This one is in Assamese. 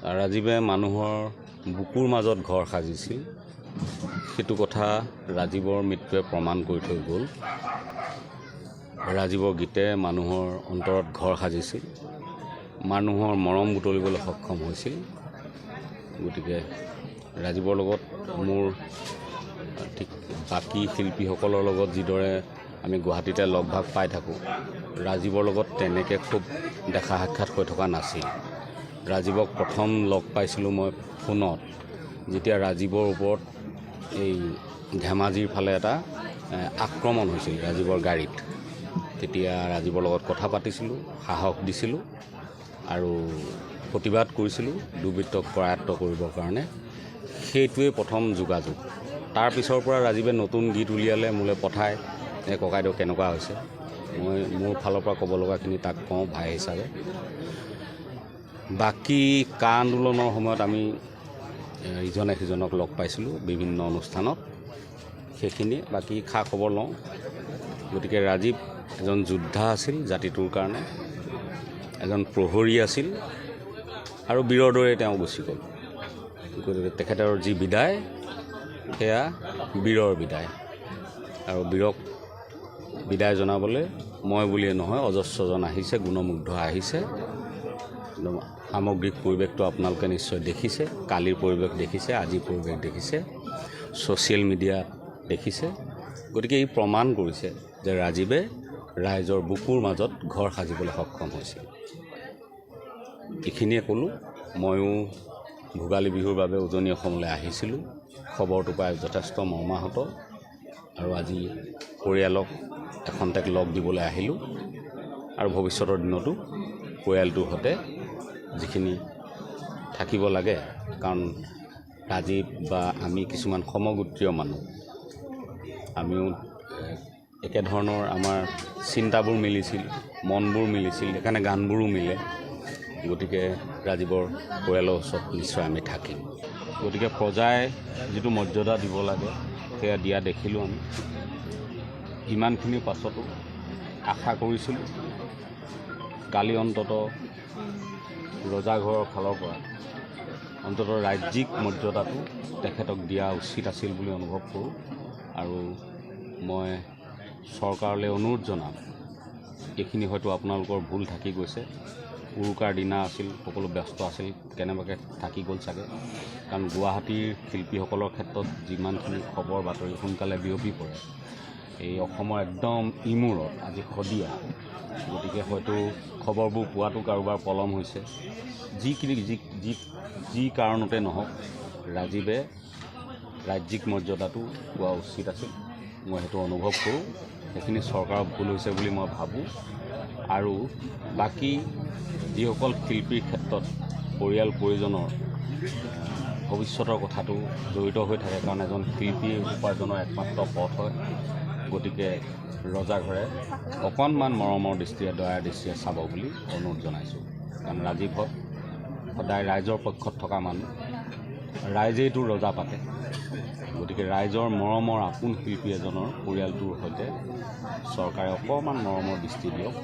ৰাজীৱে মানুহৰ বুকুৰ মাজত ঘৰ সাজিছিল। সেইটো কথা ৰাজীৱৰ মৃত্যুৱে প্ৰমাণ কৰি থৈ গ'ল। ৰাজীৱৰ গীতে মানুহৰ অন্তৰত ঘৰ সাজিছিল, মানুহৰ মৰম বুটলিবলৈ সক্ষম হৈছিল। গতিকে ৰাজীৱৰ লগত মোৰ ঠিক বাকী শিল্পীসকলৰ লগত যিদৰে আমি গুৱাহাটীতে লগ ভাগ পাই থাকোঁ, ৰাজীৱৰ লগত তেনেকৈ খুব দেখা সাক্ষাৎ হৈ থকা নাছিল। ৰাজীৱক প্ৰথম লগ পাইছিলোঁ মই ফোনত, যেতিয়া ৰাজীৱৰ ওপৰত এই ধেমাজিৰ ফালে এটা আক্ৰমণ হৈছিল ৰাজীৱৰ গাড়ীত। তেতিয়া ৰাজীৱৰ লগত কথা পাতিছিলোঁ, সাহস দিছিলোঁ আৰু প্ৰতিবাদ কৰিছিলোঁ দুৰ্বৃত্তক কৰায়ত্ব কৰিবৰ কাৰণে। সেইটোৱেই প্ৰথম যোগাযোগ। তাৰ পিছৰ পৰা ৰাজীৱে নতুন গীত উলিয়ালে, মোলৈ পঠায়, ককাইদেউ কেনেকুৱা হৈছে। মই মোৰ ফালৰ পৰা ক'ব লগাখিনি তাক কওঁ ভাই হিচাপে। বাকী কা আন্দোলনৰ সময়ত আমি ইজনে সিজনক লগ পাইছিলোঁ বিভিন্ন অনুষ্ঠানত, সেইখিনি বাকী খা খবৰ লওঁ। গতিকে ৰাজীৱ এজন যোদ্ধা আছিল জাতিটোৰ কাৰণে, এজন প্ৰহৰী আছিল আৰু বীৰৰ দৰে তেওঁ গুচি গ'ল। গতিকে তেখেতৰ যি বিদায়, সেয়া বীৰৰ বিদায়। আৰু বীৰক বিদায় জনাবলৈ মই বুলিয়ে নহয়, অজস্ৰজন আহিছে, গুণমুগ্ধ আহিছে। সামগ্ৰিক পৰিৱেশটো আপোনালোকে নিশ্চয় দেখিছে, কালিৰ পৰিৱেশ দেখিছে, আজিৰ পৰিৱেশ দেখিছে, ছ'চিয়েল মিডিয়াত দেখিছে। গতিকে ই প্ৰমাণ কৰিছে যে ৰাজীৱে ৰাইজৰ বুকুৰ মাজত ঘৰ সাজিবলৈ সক্ষম হৈছিল। এইখিনিয়ে ক'লোঁ। ময়ো ভোগালী বিহুৰ বাবে উজনি অসমলৈ আহিছিলোঁ। খবৰটো পাই যথেষ্ট মৰ্মাহত আৰু আজি পৰিয়ালক এখন্তেক লগ দিবলৈ আহিলোঁ আৰু ভৱিষ্যতৰ দিনতো পৰিয়ালটোৰ সৈতে যিখিনি থাকিব লাগে, কাৰণ ৰাজীৱ বা আমি কিছুমান সমগোত্ৰীয় মানুহ, আমিও একেধৰণৰ আমাৰ চিন্তাবোৰ মিলিছিল, মনবোৰ মিলিছিল, সেইকাৰণে গানবোৰো মিলে। গতিকে ৰাজীৱৰ পৰিয়ালৰ ওচৰত নিশ্চয় আমি থাকিম। গতিকে প্ৰজাই যিটো মৰ্যাদা দিব লাগে সেয়া দিয়া দেখিলোঁ আমি। ইমানখিনিৰ পাছতো আশা কৰিছিলোঁ কালি অন্ততঃ ৰজাঘৰৰ ফালৰ পৰা অন্ততঃ ৰাজ্যিক মৰ্যাদাটো তেখেতক দিয়া উচিত আছিল বুলি অনুভৱ কৰোঁ। আৰু মই চৰকাৰলৈ অনুৰোধ জনাম, এইখিনি হয়তো আপোনালোকৰ ভুল থাকি গৈছে। উৰুকাৰ দিনা আছিল, সকলো ব্যস্ত আছিল, কেনেবাকৈ থাকি গ'ল চাগে। কাৰণ গুৱাহাটীৰ শিল্পীসকলৰ ক্ষেত্ৰত যিমানখিনি খবৰ বাতৰি সোনকালে বিয়পি পৰে, এই অসমৰ একদম ইমূৰত আজি শদিয়া। গতিকে হয়তো খবৰবোৰ পোৱাটো কাৰোবাৰ পলম হৈছে। যি কাৰণতে নহওক, ৰাজীৱে ৰাজ্যিক মৰ্যাদাটো পোৱা উচিত আছিল। মই সেইটো অনুভৱ কৰোঁ। সেইখিনি চৰকাৰৰ ভুল হৈছে বুলি মই ভাবোঁ। আৰু বাকী যিসকল শিল্পীৰ ক্ষেত্ৰত পৰিয়াল পৰিজনৰ ভৱিষ্যতৰ কথাটো জড়িত হৈ থাকে, কাৰণ এজন শিল্পীৰ উপাৰ্জনৰ একমাত্ৰ পথ হয়। গতিকে ৰজাঘৰে অকণমান মৰমৰ দৃষ্টিৰে, দয়াৰ দৃষ্টিৰে চাব বুলি অনুৰোধ জনাইছোঁ। কাৰণ ৰাজীৱ সদায় ৰাইজৰ পক্ষত থকা মানুহ, ৰাইজেইটো ৰজা পাতে। গতিকে ৰাইজৰ মৰমৰ আপোন শিল্পী এজনৰ পৰিয়ালটোৰ সৈতে চৰকাৰে অকণমান মৰমৰ দৃষ্টি দিয়ক।